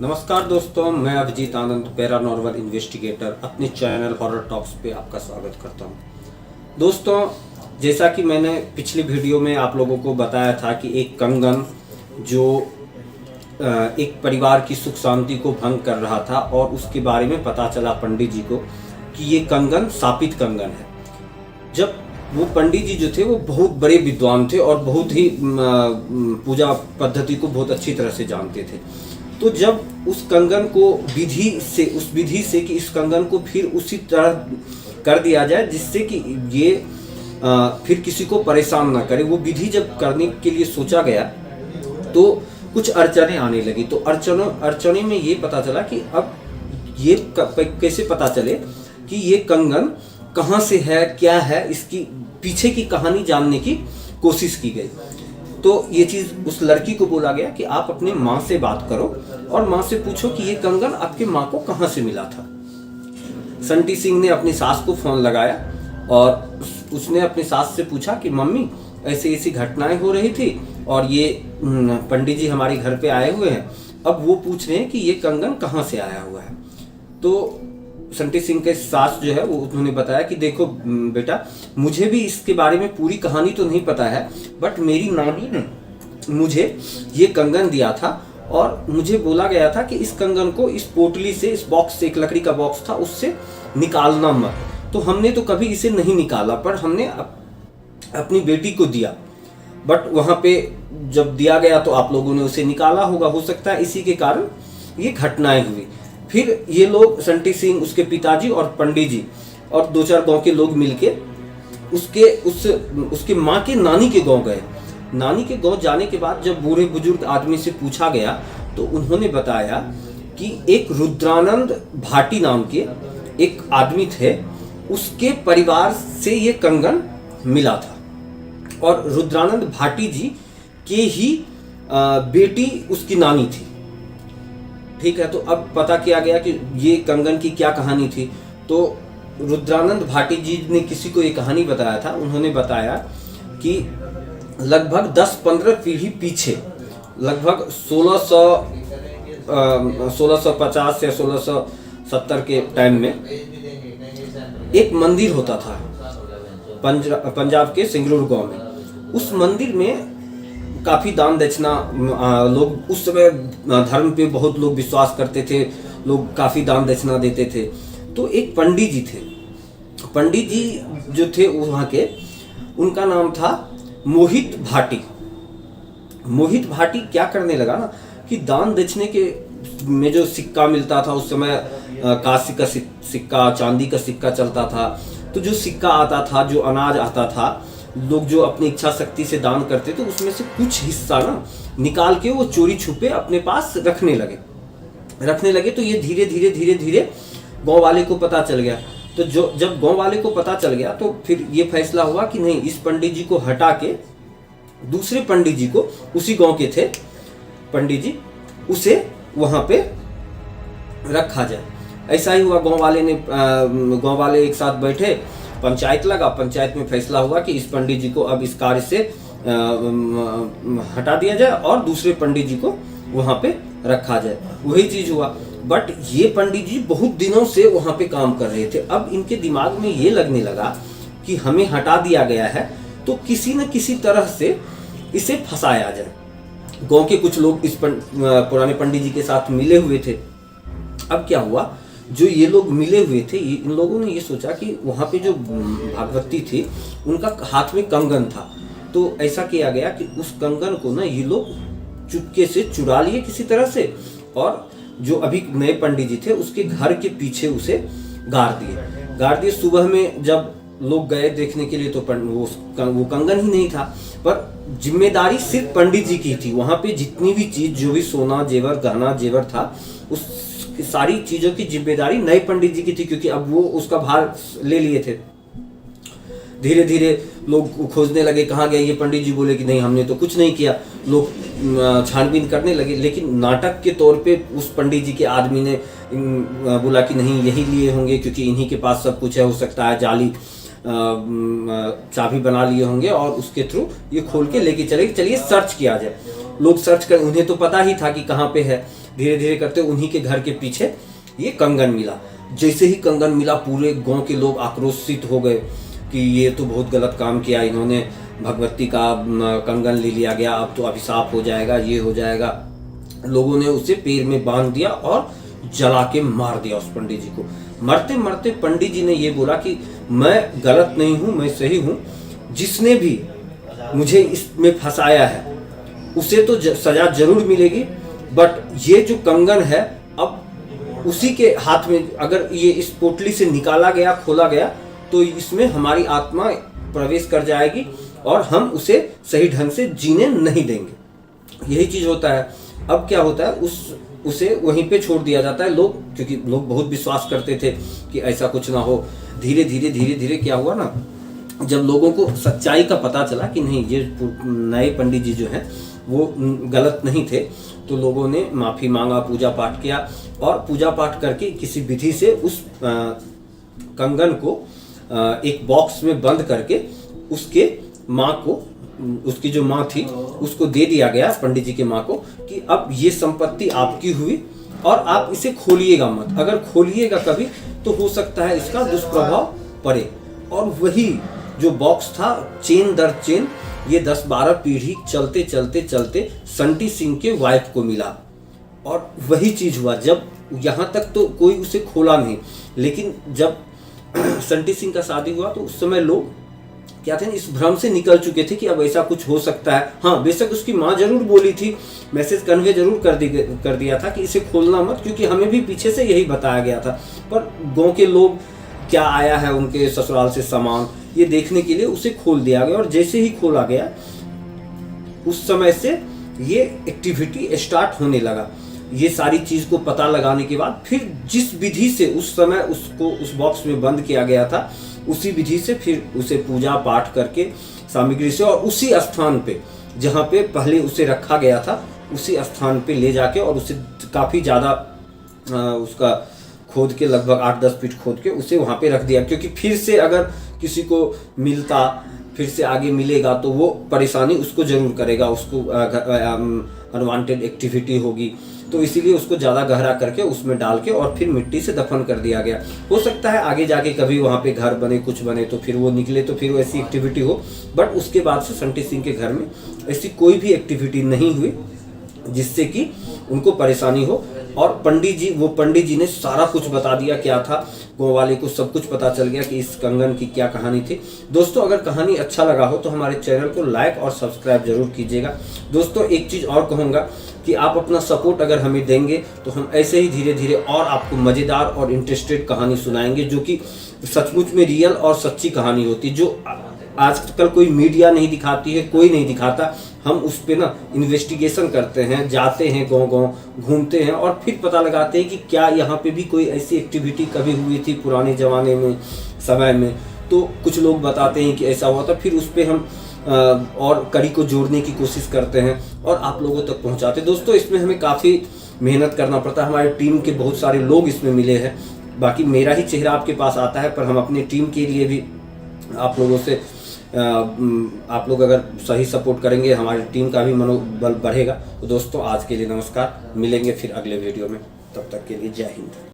नमस्कार दोस्तों, मैं अभिजीत आनंद पैरानॉर्मल इन्वेस्टिगेटर अपने चैनल हॉरर टॉक्स पे आपका स्वागत करता हूं। दोस्तों, जैसा कि मैंने पिछली वीडियो में आप लोगों को बताया था कि एक कंगन जो एक परिवार की सुख शांति को भंग कर रहा था और उसके बारे में पता चला पंडित जी को कि ये कंगन शापित कंगन है। जब वो पंडित जी जो थे वो बहुत बड़े विद्वान थे और बहुत ही पूजा पद्धति को बहुत अच्छी तरह से जानते थे। तो जब उस कंगन को उस विधि से कि इस कंगन को फिर उसी तरह कर दिया जाए जिससे कि ये फिर किसी को परेशान ना करे, वो विधि जब करने के लिए सोचा गया तो कुछ अड़चने आने लगी। तो अड़चने में ये पता चला कि अब ये कैसे पता चले कि ये कंगन कहाँ से है, क्या है, इसकी पीछे की कहानी जानने की कोशिश की गई। तो ये चीज़ उस लड़की को बोला गया कि आप अपने माँ से बात करो और माँ से पूछो कि ये कंगन आपके माँ को कहाँ से मिला था। संटी सिंह ने अपनी सास को फ़ोन लगाया और उसने अपनी सास से पूछा कि मम्मी ऐसी ऐसी घटनाएं हो रही थी और ये पंडित जी हमारे घर पे आए हुए हैं, अब वो पूछ रहे हैं कि ये कंगन कहाँ से आया हुआ है। तो संटी सिंह के सास जो है वो उन्होंने बताया कि देखो बेटा, मुझे भी इसके बारे में पूरी कहानी तो नहीं पता है, बट मेरी नानी ने मुझे ये कंगन दिया था और मुझे बोला गया था कि इस कंगन को इस पोटली से, इस बॉक्स से, एक लकड़ी का बॉक्स था, उससे निकालना मत। तो हमने तो कभी इसे नहीं निकाला, पर हमने अपनी बेटी को दिया, बट वहाँ पे जब दिया गया तो आप लोगों ने उसे निकाला होगा, हो सकता है इसी के कारण ये घटनाएं हुई। फिर ये लोग संटी सिंह, उसके पिताजी और पंडित जी और दो चार गांव के लोग मिलके उसके माँ के नानी के गांव गए। नानी के गांव जाने के बाद जब बूढ़े बुजुर्ग आदमी से पूछा गया तो उन्होंने बताया कि एक रुद्रानंद भाटी नाम के एक आदमी थे, उसके परिवार से ये कंगन मिला था और रुद्रानंद भाटी जी के ही बेटी उसकी नानी थी। ठीक है, तो अब पता किया गया कि ये कंगन की क्या कहानी थी। तो रुद्रानंद भाटी जी ने किसी को ये कहानी बताया था। उन्होंने बताया कि लगभग 10-15 पीढ़ी पीछे, लगभग 1650 या 1670 के टाइम में एक मंदिर होता था पंजाब के सिंगरूर गांव में। उस मंदिर में काफ़ी दान दक्षिणा, लोग उस समय धर्म पे बहुत लोग विश्वास करते थे, लोग काफ़ी दान दक्षिणा देते थे। तो एक पंडित जी थे, पंडित जी जो थे वहाँ के, उनका नाम था मोहित भाटी। मोहित भाटी क्या करने लगा ना कि दान दक्षिणे के में जो सिक्का मिलता था उस समय, कांस्य का सिक्का, चांदी का सिक्का चलता था, तो जो सिक्का आता था, जो अनाज आता था, लोग जो अपनी इच्छा शक्ति से दान करते थे उसमें से कुछ हिस्सा ना निकाल के वो चोरी छुपे अपने पास रखने लगे। तो ये धीरे धीरे गांव वाले को पता चल गया। तो जब गांव वाले को पता चल गया तो फिर ये फैसला हुआ कि नहीं, इस पंडित जी को हटा के दूसरे पंडित जी को, उसी गांव के थे पंडित जी, उसे वहां पे रखा जाए। ऐसा ही हुआ। गांव वाले एक साथ बैठे, पंचायत लगा, पंचायत में फैसला हुआ कि इस पंडित जी को अब इस कार्य से हटा दिया जाए और दूसरे पंडित जी को वहां पे रखा जाए। वही चीज हुआ। बट ये पंडित जी बहुत दिनों से वहां पे काम कर रहे थे। अब इनके दिमाग में ये लगने लगा कि हमें हटा दिया गया है तो किसी न किसी तरह से इसे फंसाया जाए। गांव के कुछ लोग इस पुराने पंडित जी के साथ मिले हुए थे। अब क्या हुआ, जो ये लोग मिले हुए थे, इन लोगों ने ये सोचा कि वहाँ पे जो भागवती थी उनका हाथ में कंगन था। तो ऐसा किया गया कि उस कंगन को ना ये लोग चुपके से चुरा लिए किसी तरह से, और जो अभी नए पंडित जी थे उसके घर के पीछे उसे गाड़ दिए। सुबह में जब लोग गए देखने के लिए तो वो कंगन ही नहीं था, पर जिम्मेदारी सिर्फ पंडित जी की थी। वहाँ पे जितनी भी चीज, जो भी सोना जेवर, गहना जेवर था, उस सारी चीजों की जिम्मेदारी नए पंडित जी की थी, क्योंकि अब वो उसका भार ले लिए थे। धीरे धीरे लोग खोजने लगे कहाँ गए ये पंडित जी। बोले कि नहीं, हमने तो कुछ नहीं किया। लोग छानबीन करने लगे, लेकिन नाटक के तौर पे उस पंडित जी के आदमी ने बोला कि नहीं, यही लिए होंगे क्योंकि इन्हीं के पास सब कुछ है, हो सकता है जाली चाबी बना लिए होंगे और उसके थ्रू ये खोल के लेके चले, चलिए सर्च किया जाए। लोग सर्च कर, उन्हें तो पता ही था कि कहाँ पे है, धीरे धीरे करते उन्हीं के घर के पीछे ये कंगन मिला। जैसे ही कंगन मिला पूरे गांव के लोग आक्रोशित हो गए कि ये तो बहुत गलत काम किया इन्होंने, भगवती का कंगन ले लिया गया, अब तो अभिशाप हो जाएगा, ये हो जाएगा। लोगों ने उसे पैर में बांध दिया और जला के मार दिया उस पंडित जी को। मरते मरते पंडित जी ने ये बोला कि मैं गलत नहीं हूँ, मैं सही हूँ, जिसने भी मुझे इसमें फंसाया है उसे तो सजा जरूर मिलेगी, बट ये जो कंगन है अब उसी के हाथ में, अगर ये इस पोटली से निकाला गया, खोला गया, तो इसमें हमारी आत्मा प्रवेश कर जाएगी और हम उसे सही ढंग से जीने नहीं देंगे। यही चीज होता है। अब क्या होता है, उसे वहीं पे छोड़ दिया जाता है। लोग, क्योंकि लोग बहुत विश्वास करते थे कि ऐसा कुछ ना हो। धीरे धीरे क्या हुआ ना, जब लोगों को सच्चाई का पता चला कि नहीं ये नए पंडित जी जो हैं वो गलत नहीं थे, तो लोगों ने माफ़ी मांगा, पूजा पाठ किया और पूजा पाठ करके किसी विधि से उस कंगन को एक बॉक्स में बंद करके उसके माँ को, उसकी जो माँ थी उसको दे दिया गया, पंडित जी के माँ को, कि अब ये संपत्ति आपकी हुई और आप इसे खोलिएगा मत, अगर खोलिएगा कभी तो हो सकता है इसका दुष्प्रभाव पड़े। और वही जो बॉक्स था, चेन दर चेन ये 10-12 पीढ़ी चलते चलते चलते संटी सिंह के वाइफ को मिला। और वही चीज हुआ, जब यहाँ तक तो कोई उसे खोला नहीं, लेकिन जब संटी सिंह का शादी हुआ तो उस समय लोग क्या थे, इस भ्रम से निकल चुके थे कि अब ऐसा कुछ हो सकता है। हाँ, बेशक उसकी माँ जरूर बोली थी, मैसेज कन्वे जरूर कर दिया था कि इसे खोलना मत, क्योंकि हमें भी पीछे से यही बताया गया था। पर गाँव के लोग, क्या आया है उनके ससुराल से सामान, ये देखने के लिए उसे खोल दिया गया। और जैसे ही खोला गया उस समय से ये एक्टिविटी स्टार्ट होने लगा। ये सारी चीज को पता लगाने के बाद फिर जिस विधि से उस समय उसको उस बॉक्स में बंद किया गया था, उसी विधि से फिर उसे पूजा पाठ करके सामग्री से, और उसी स्थान पे जहाँ पे पहले उसे रखा गया था उसी स्थान पे ले जाके, और उसे काफी ज्यादा उसका खोद के, लगभग 8-10 फीट खोद के उसे वहाँ पे रख दिया, क्योंकि फिर से अगर किसी को मिलता, फिर से आगे मिलेगा तो वो परेशानी उसको जरूर करेगा, उसको अनवांटेड एक्टिविटी होगी। तो इसीलिए उसको ज़्यादा गहरा करके उसमें डाल के और फिर मिट्टी से दफन कर दिया गया। हो सकता है आगे जाके कभी वहाँ पे घर बने, कुछ बने, तो फिर वो निकले तो फिर वो ऐसी एक्टिविटी हो, बट उसके बाद से संटी सिंह के घर में ऐसी कोई भी एक्टिविटी नहीं हुई जिससे कि उनको परेशानी हो। और पंडित जी ने सारा कुछ बता दिया क्या था, गाँव वाले को सब कुछ पता चल गया कि इस कंगन की क्या कहानी थी। दोस्तों, अगर कहानी अच्छा लगा हो तो हमारे चैनल को लाइक और सब्सक्राइब जरूर कीजिएगा। दोस्तों, एक चीज़ और कहूँगा कि आप अपना सपोर्ट अगर हमें देंगे तो हम ऐसे ही धीरे धीरे और आपको मज़ेदार और इंटरेस्टेड कहानी सुनाएंगे, जो कि सचमुच में रियल और सच्ची कहानी होती, जो आजकल कोई मीडिया नहीं दिखाती है, कोई नहीं दिखाता। हम उस पर ना इन्वेस्टिगेशन करते हैं, जाते हैं गांव-गांव, घूमते हैं और फिर पता लगाते हैं कि क्या यहाँ पे भी कोई ऐसी एक्टिविटी कभी हुई थी पुराने ज़माने में, समय में। तो कुछ लोग बताते हैं कि ऐसा हुआ था, फिर उस पर हम और कड़ी को जोड़ने की कोशिश करते हैं और आप लोगों तक पहुँचाते हैं। दोस्तों, इसमें हमें काफ़ी मेहनत करना पड़ता है, हमारी टीम के बहुत सारे लोग इसमें मिले हैं। बाकी मेरा ही चेहरा आपके पास आता है, पर हम अपनी टीम के लिए भी आप लोगों से, आप लोग अगर सही सपोर्ट करेंगे हमारी टीम का भी मनोबल बढ़ेगा। तो दोस्तों, आज के लिए नमस्कार, मिलेंगे फिर अगले वीडियो में, तब तक के लिए जय हिंद।